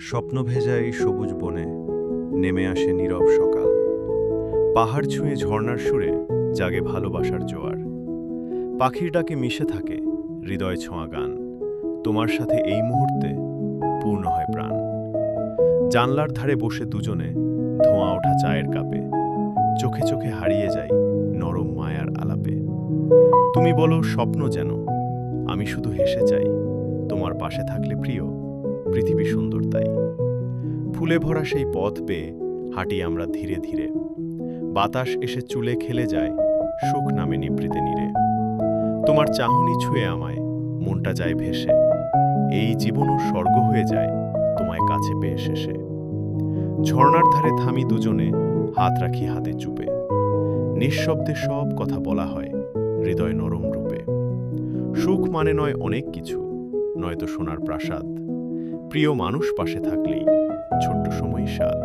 স্বপ্ন ভেজা এই সবুজ বনে নেমে আসে নীরব সকাল। পাহাড় ছুঁয়ে ঝর্ণার সুরে জাগে ভালোবাসার জোয়ার। পাখির ডাকে মিশে থাকে হৃদয় ছোঁয়া গান। তোমার সাথে এই মুহূর্তে পূর্ণ হয় প্রাণ। জানলার ধারে বসে দুজনে ধোঁয়া ওঠা চায়ের কাপে চোখে চোখে হারিয়ে যাই নরম মায়ার আলাপে। তুমি বলো স্বপ্ন যেন, আমি শুধু হেসে চাই। তোমার পাশে থাকলে প্রিয়, পৃথিবী সুন্দর তাই। ফুলে ভরা সেই পথ পেয়ে হাঁটি আমরা ধীরে ধীরে। বাতাস এসে চুলে খেলে যায়, সুখ নামে নিভৃতে নীরে। তোমার চাহনি ছুঁয়ে আমায় মনটা যায় ভেসে। এই জীবনও স্বর্গ হয়ে যায় তোমায় কাছে পেয়ে শেষে। ঝর্ণার ধারে থামি দুজনে, হাত রাখি হাতে চুপে। নিঃশব্দে সব কথা বলা হয় হৃদয় নরম রূপে। সুখ মানে নয় অনেক কিছু, নয়তো সোনার প্রাসাদ। প্রিয় মানুষ পাশে থাকলেই ছোট্ট সময় স্বাদ।